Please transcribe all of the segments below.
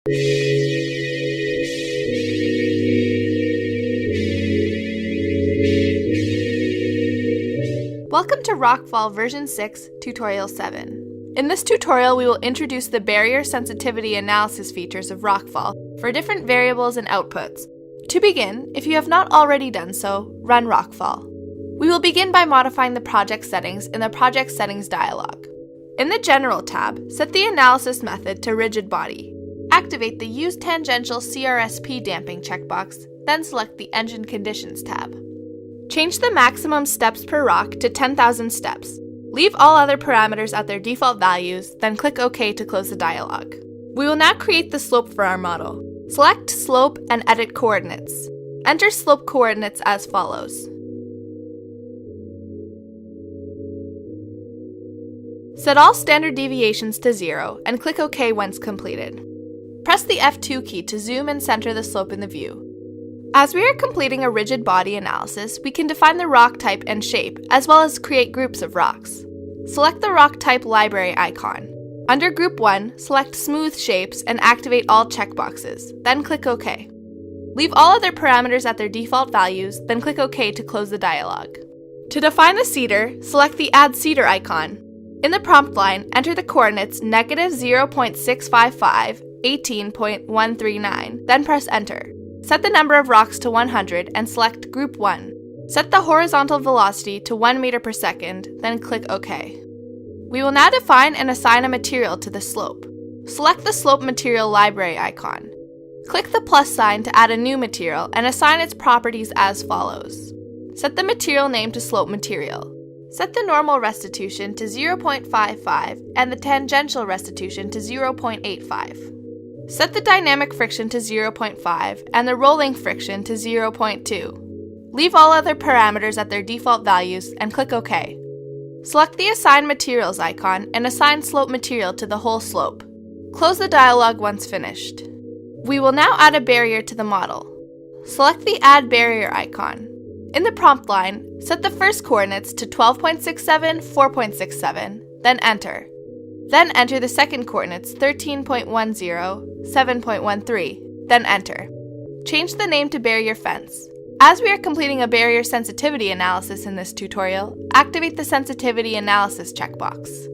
Welcome to RocFall version 6, tutorial 7. In this tutorial, we will introduce the barrier sensitivity analysis features of RocFall for different variables and outputs. To begin, if you have not already done so, run RocFall. We will begin by modifying the project settings in the Project Settings dialog. In the General tab, set the analysis method to rigid body. Activate the Use Tangential CRSP Damping checkbox, then select the Engine Conditions tab. Change the maximum steps per rock to 10,000 steps. Leave all other parameters at their default values, then click OK to close the dialog. We will now create the slope for our model. Select Slope and edit coordinates. Enter slope coordinates as follows. Set all standard deviations to 0 and click OK once completed. Press the F2 key to zoom and center the slope in the view. As we are completing a rigid body analysis, we can define the rock type and shape, as well as create groups of rocks. Select the rock type library icon. Under Group 1, select Smooth Shapes and activate all checkboxes, then click OK. Leave all other parameters at their default values, then click OK to close the dialog. To define the cedar, select the Add Cedar icon. In the prompt line, enter the coordinates -0.655, 18.139, then press Enter. Set the number of rocks to 100 and select Group 1. Set the horizontal velocity to 1 meter per second, then click OK. We will now define and assign a material to the slope. Select the Slope Material Library icon. Click the plus sign to add a new material and assign its properties as follows. Set the material name to Slope Material. Set the normal restitution to 0.55 and the tangential restitution to 0.85. Set the dynamic friction to 0.5 and the rolling friction to 0.2. Leave all other parameters at their default values and click OK. Select the Assign Materials icon and assign Slope Material to the whole slope. Close the dialog once finished. We will now add a barrier to the model. Select the Add Barrier icon. In the prompt line, set the first coordinates to 12.67, 4.67, then Enter. Then enter the second coordinates 13.10, 7.13, then Enter. Change the name to Barrier Fence. As we are completing a barrier sensitivity analysis in this tutorial, activate the Sensitivity Analysis checkbox.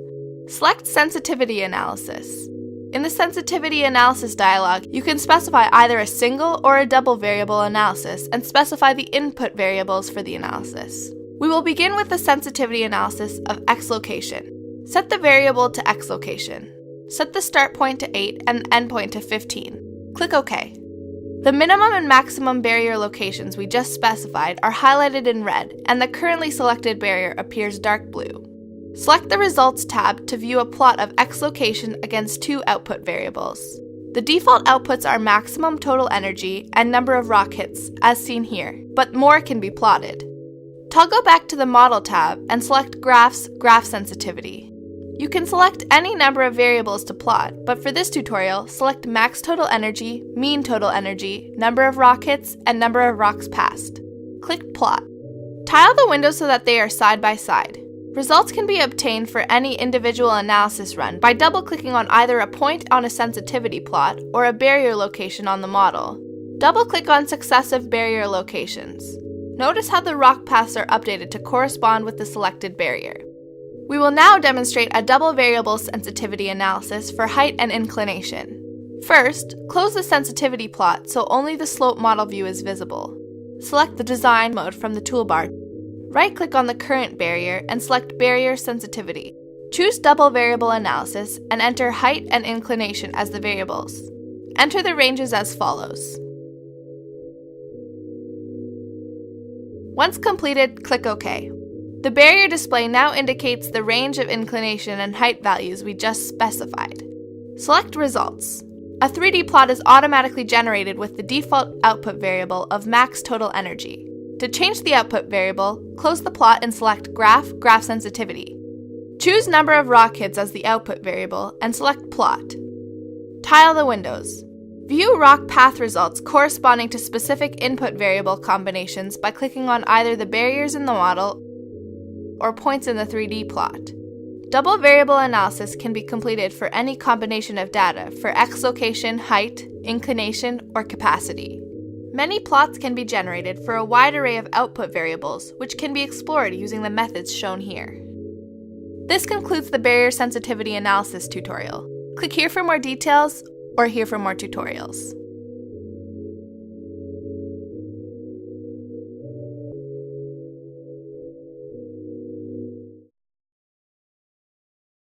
Select Sensitivity Analysis. In the Sensitivity Analysis dialog, you can specify either a single or a double variable analysis and specify the input variables for the analysis. We will begin with the sensitivity analysis of X location. Set the variable to X location. Set the start point to 8 and the end point to 15. Click OK. The minimum and maximum barrier locations we just specified are highlighted in red, and the currently selected barrier appears dark blue. Select the Results tab to view a plot of X location against two output variables. The default outputs are maximum total energy and number of rock hits, as seen here, but more can be plotted. Toggle back to the Model tab and select Graphs, Graph Sensitivity. You can select any number of variables to plot, but for this tutorial, select max total energy, mean total energy, number of rock hits, and number of rocks passed. Click Plot. Tile the windows so that they are side by side. Results can be obtained for any individual analysis run by double-clicking on either a point on a sensitivity plot or a barrier location on the model. Double-click on successive barrier locations. Notice how the rock paths are updated to correspond with the selected barrier. We will now demonstrate a double variable sensitivity analysis for height and inclination. First, close the sensitivity plot so only the slope model view is visible. Select the Design mode from the toolbar. Right-click on the current barrier and select Barrier Sensitivity. Choose Double Variable Analysis and enter height and inclination as the variables. Enter the ranges as follows. Once completed, click OK. The barrier display now indicates the range of inclination and height values we just specified. Select Results. A 3D plot is automatically generated with the default output variable of max total energy. To change the output variable, close the plot and select Graph, Graph Sensitivity. Choose Number of rock hits as the output variable and select Plot. Tile the windows. View rock path results corresponding to specific input variable combinations by clicking on either the barriers in the model or points in the 3D plot. Double variable analysis can be completed for any combination of data for x location, height, inclination, or capacity. Many plots can be generated for a wide array of output variables, which can be explored using the methods shown here. This concludes the barrier sensitivity analysis tutorial. Click here for more details or here for more tutorials.